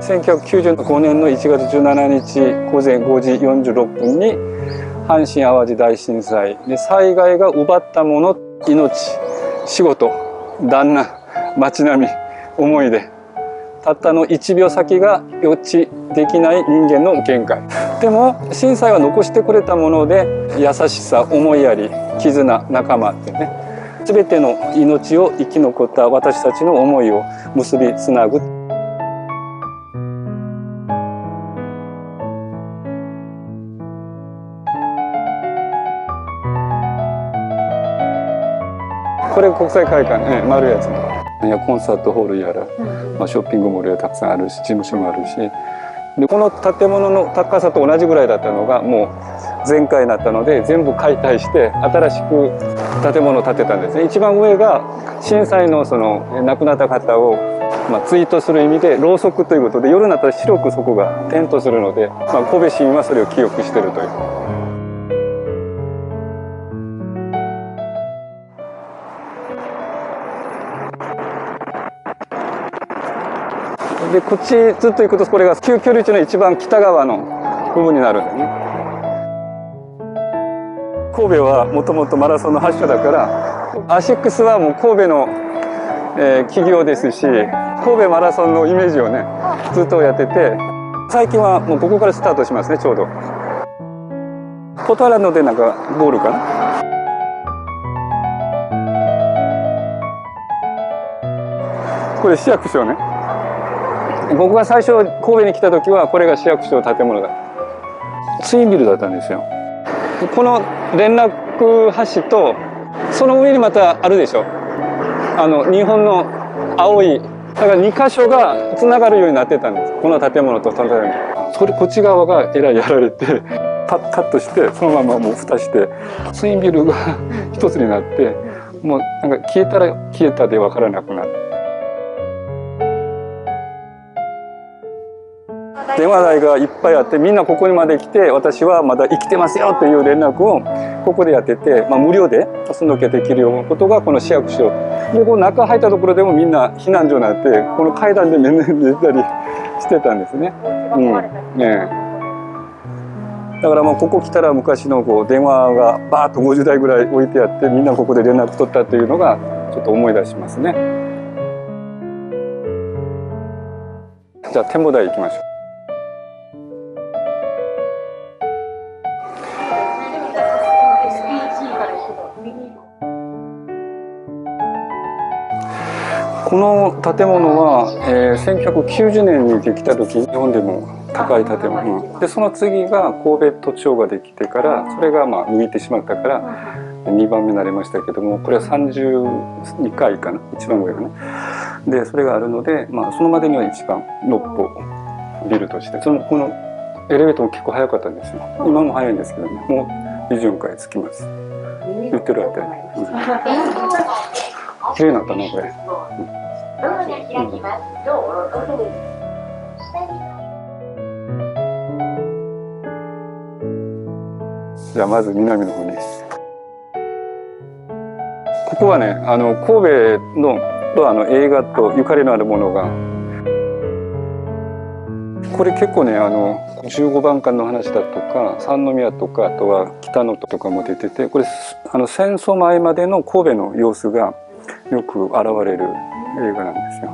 1995年の1月17日午前5時46分に阪神・淡路大震災で、災害が奪ったもの、命、仕事、旦那、街並み、思い出、たったの1秒先が予知できない人間の限界。でも震災は残してくれたもので、優しさ、思いやり、絆、仲間ってね、全ての命を生き残った私たちの思いを結びつなぐ。これ国際会館ね、丸いやつ。コンサートホールやら、ショッピングモールやたくさんあるし、事務所もあるし、でこの建物の高さと同じぐらいだったのがもう全壊になったので、全部解体して新しく建物を建てたんですね。一番上が震災の亡くなった方をツイートする意味でろうそくということで、夜になったら白くそこが点灯するので、神戸市民はそれを記憶しているという。でこっちずっと行くと、これが旧居留地の一番北側の部分になるんだよね。神戸はもともとマラソンの発祥だから、アシックスはもう神戸の、企業ですし、神戸マラソンのイメージをねずっとやってて、最近はもうここからスタートしますね。ちょうどポトランドでなんかゴールかな。これ市役所ね。僕が最初神戸に来た時はこれが市役所の建物だ。ツインビルだったんですよ。この連絡橋とその上にまたあるでしょ、日本の青い、だから2箇所がつながるようになってたんです。この建物とその建物、それこっち側がえらいやられてカットして、そのままもう蓋してツインビルが一つになって、もうなんか消えたら消えたで分からなくなる。電話台がいっぱいあって、みんなここにまで来て、私はまだ生きてますよという連絡をここでやってて、無料でそのけできるようなことがこの市役所で、この中入ったところでもみんな避難所になって、この階段で寝たりしてたんですね。だからここ来たら昔の電話がバーッと50台ぐらい置いてあって、みんなここで連絡取ったというのがちょっと思い出しますね。じゃあ展望台行きましょう。この建物は、1990年にできた時、日本でも高い建物で、その次が神戸都庁ができてから、それが抜いてしまったから2番目になりましたけども、これは32階かな、一番上がね。でそれがあるので、そのまでには一番のっぽビルとして、このエレベーターも結構早かったんですよ。今も早いんですけどね、もう24階着きます。言ってるあたり、綺麗になったなこれ。じゃあまず南の方に。ここはね、神戸の映画とゆかりのあるものが、これ結構ね、15番館の話だとか三宮とか、あとは北野とかも出てて、これ戦争前までの神戸の様子がよく現れる映画なんですよ。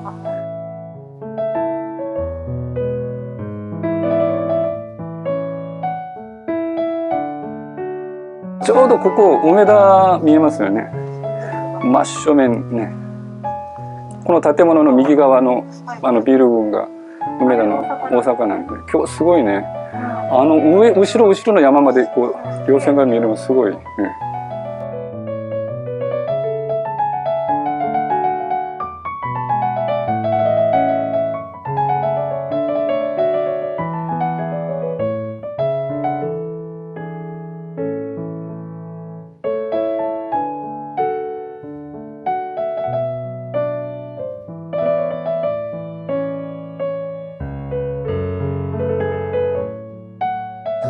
ちょうどここ梅田見えますよね。真正面ね。この建物の右側のビル群が梅田の大阪なんで、今日すごいね。後ろの山まで稜線が見えるのすごいね。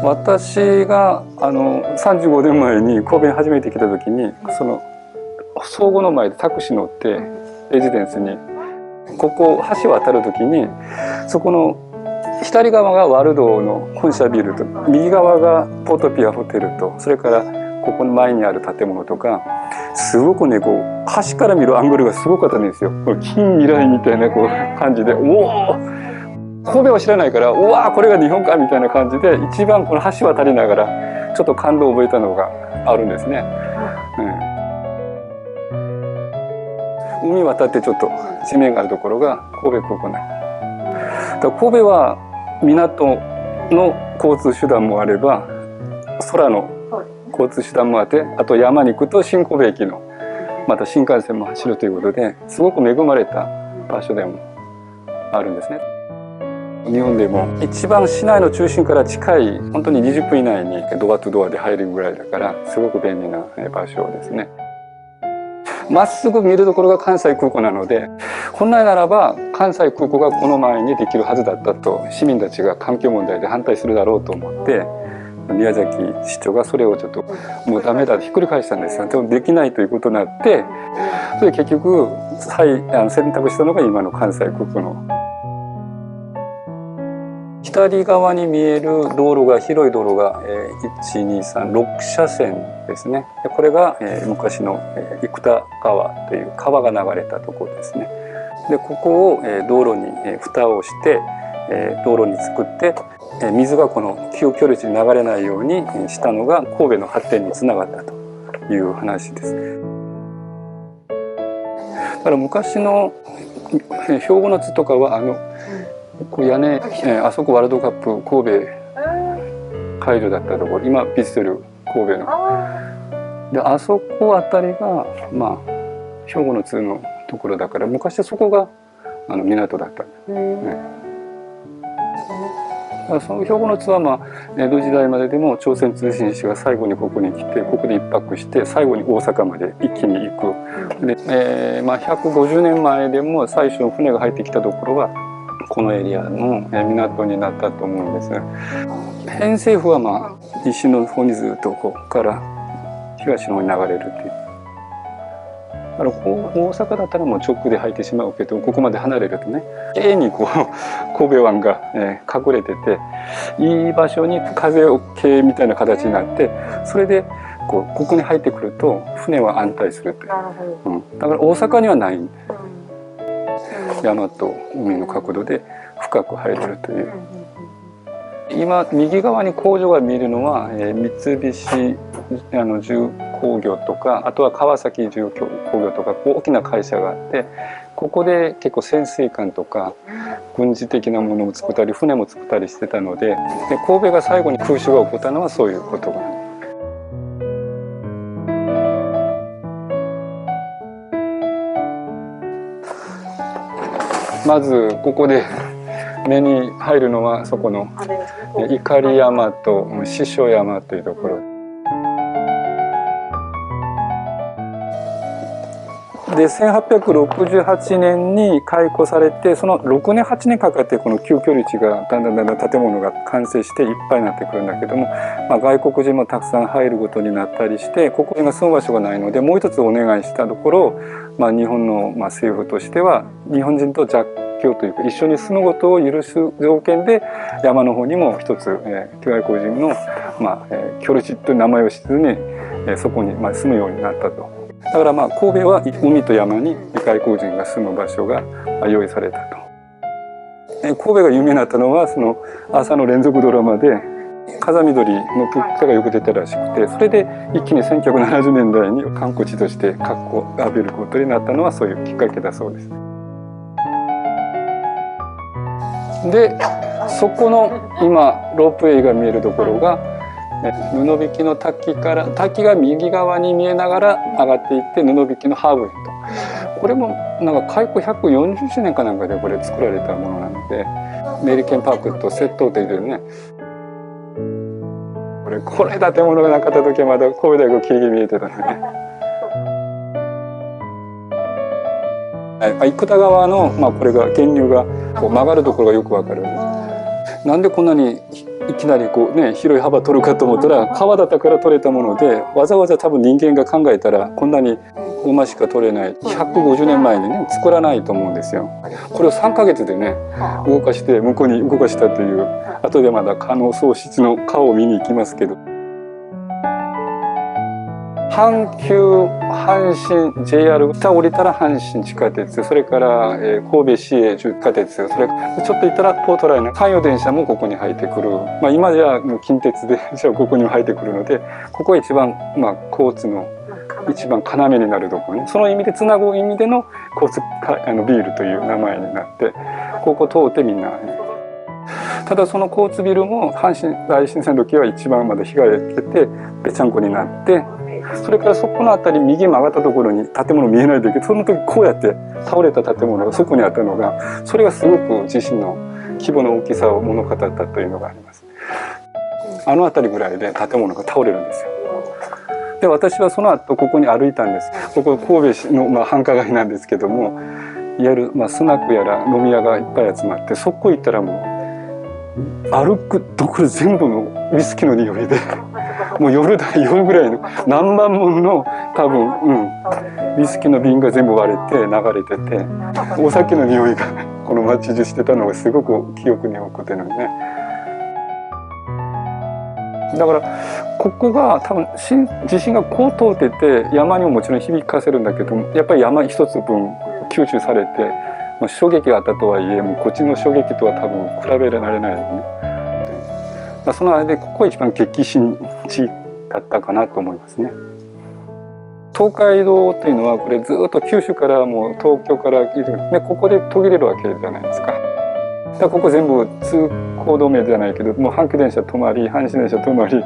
私が35年前に神戸に初めて来た時に、その相互の前でタクシー乗ってレジデンスに、ここ橋渡る時にそこの左側がワルドの本社ビルと、右側がポートピアホテルと、それからここの前にある建物とか、すごくねこう端から見るアングルがすごかったんですよ。これ近未来みたいなこう感じで、おお神戸は知らないから、うわこれが日本かみたいな感じで、一番この橋渡りながらちょっと感動を覚えたのがあるんですね。海渡ってちょっと地面があるところが神戸空港内。だから神戸は港の交通手段もあれば、空の交通手段もあって、あと山に行くと新神戸駅のまた新幹線も走るということで、すごく恵まれた場所でもあるんですね。日本でも一番市内の中心から近い、本当に20分以内にドアとドアで入るぐらいだから、すごく便利な場所ですね。まっすぐ見るところが関西空港なので、本来ならば関西空港がこの前にできるはずだったと市民たちが環境問題で反対するだろうと思って、宮崎市長がそれをちょっともうダメだとひっくり返したんですよ。でもできないということになって、それで結局選択したのが今の関西空港の左側に見える道路が、広い道路が1,2,3,6車線ですね。これが昔の生田川という川が流れたところですね。でここを道路に蓋をして道路に作って、水がこの旧居留地に流れないようにしたのが神戸の発展につながったという話です。だから昔の兵庫の津とかはこう屋根、あそこワールドカップ神戸会場だったところ、今ヴィッセル神戸ので、あそこあたりがまあ兵庫の津のところだから、昔はそこが港だったんですね。その兵庫の津は江戸時代まででも朝鮮通信使が最後にここに来て、ここで一泊して最後に大阪まで一気に行く。で、150年前でも最初の船が入ってきたところはこのエリアの港になったと思うんです。偏西風は西の方にずっとここから東の方に流れるっていう。大阪だったらもう直で入ってしまうけど、ここまで離れるとね、永遠にこう神戸湾が隠れてて、いい場所に風よけみたいな形になって、それでここに入ってくると船は安泰するという、だから大阪にはないんで、山と海の角度で深く入れるという。今右側に工場が見えるのは三菱重工業とか、あとは川崎重工業とか、大きな会社があって、ここで結構潜水艦とか軍事的なものを作ったり船も作ったりしてたので、神戸が最後に空襲が起こったのはそういうことが。まずここで目に入るのはそこの碇山と獅子山というところで、1868年に開港されて、その6年8年かかってこの旧居留地がだんだん建物が完成していっぱいになってくるんだけども、外国人もたくさん入ることになったりして、ここに住む場所がないので、もう一つお願いしたところ、日本の政府としては日本人と弱境というか一緒に住むことを許す条件で、山の方にも一つ外国人の居留地という名前をしずにそこに住むようになったと。だから神戸は海と山に外国人が住む場所が用意されたと。神戸が有名になったのはその朝の連続ドラマで風見鶏の結果がよく出たらしくて、それで一気に1970年代に観光地として格好を浴びることになったのはそういうきっかけだそうです。でそこの今ロープウェイが見えるところが布引の滝から、滝が右側に見えながら上がっていって布引のハーブ園と、これも開港140周年かなんかでこれ作られたものなので、メリケンパークとセットでね、これ建物がなかった時はまだ神戸大学キリギリ見えてたのね。生田川の、これが源流が曲がるところがよくわかる。なんでこんなにいきなり広い幅取るかと思ったら、川だったから取れたもので、わざわざ多分人間が考えたらこんなに馬しか取れない150年前にね作らないと思うんですよ。これを3ヶ月でね動かして向こうに動かしたという、後でまだ加納宗室の顔を見に行きますけど、阪急阪神 JR 下降りたら阪神地下鉄、それから神戸市営地下鉄、それちょっと行ったらポートライナー山陽電車もここに入ってくる、今じゃ近鉄でじゃここにも入ってくるので、ここが一番交通の一番要になるところね、その意味でつなぐ意味での交通ビルという名前になって、ここ通ってみんな、ただその交通ビルも阪神大震災の時は一番まで被害を受けてぺちゃんこになって、それからそこの辺り右に曲がったところに建物見えないんだけど、その時こうやって倒れた建物がそこにあったのが、それがすごく地震の規模の大きさを物語ったというのがあります。あの辺りぐらいで建物が倒れるんですよ。で私はその後ここに歩いたんです。ここ神戸市の繁華街なんですけども、いわゆるスナックやら飲み屋がいっぱい集まって、そこ行ったらもう歩くところ全部のウイスキーの匂いでもう夜ぐらいの何万本の多分、ウイスキーの瓶が全部割れて流れてて、お酒の匂いがこの街中してたのがすごく記憶に残ってるのね。だからここが多分地震がこう通ってて、山にももちろん響かせるんだけども、やっぱり山一つ分吸収されて、衝撃があったとはいえもうこっちの衝撃とは多分比べられないよね。その間でここが一番激震地だったかなと思いますね。東海道というのはこれずっと九州からもう東京からでここで途切れるわけじゃないですか。だからここ全部通行止めじゃないけど、もう阪急電車止まり阪神電車止まり、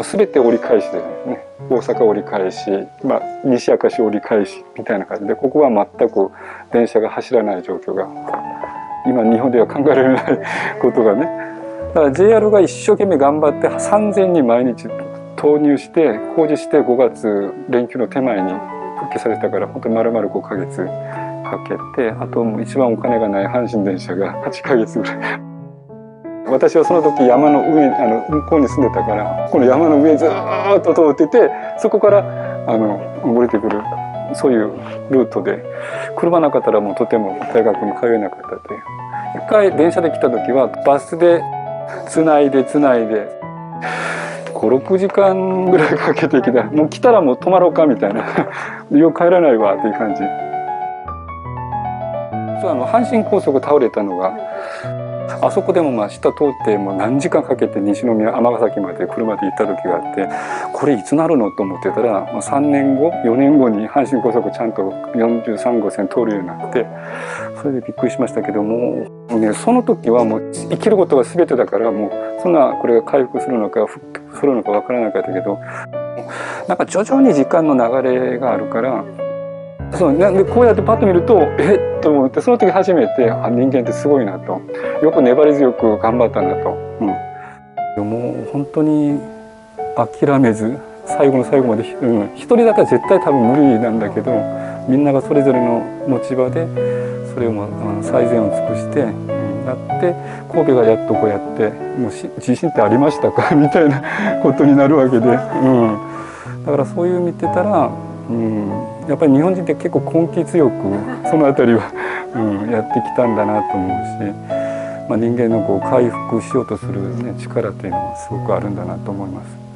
全て折り返しでね、大阪折り返し、西明石折り返しみたいな感じで、ここは全く電車が走らない状況が今日本では考えられないことがね。だから JR が一生懸命頑張って3000人毎日投入して工事して、5月連休の手前に復帰されたから、本当に丸々5ヶ月かけて、あと一番お金がない阪神電車が8ヶ月ぐらい私はその時山の上向こうに住んでたから、この山の上ずっと通ってて、そこから降りてくる、そういうルートで車なかったらもうとても大学に通えなかったという。一回電車で来た時はバスでつないで5、6時間ぐらいかけてきた。もう来たらもう泊まろうかみたいなよく帰らないわっていう感じ。阪神高速倒れたのがあそこでも下通ってもう何時間かけて西宮尼崎まで車で行った時があって、これいつなるのと思ってたら、3年後4年後に阪神高速ちゃんと43号線通るようになって、それでびっくりしましたけども、その時はもう生きることが全てだから、もうそんなこれが回復するのか復旧するのかわからなかったけど、なんか徐々に時間の流れがあるから、でこうやってパッと見るとと思って、その時初めて人間ってすごいなと、よく粘り強く頑張ったなと、もう本当に諦めず最後の最後まで、一人だったら絶対多分無理なんだけど、みんながそれぞれの持ち場でそれを最善を尽くしてやって、神戸がやっとこうやってもう地震ってありましたかみたいなことになるわけで、だからそういう見てたら、やっぱり日本人って結構根気強くその辺りは、やってきたんだなと思うし、人間の回復しようとする、力っていうのはすごくあるんだなと思います。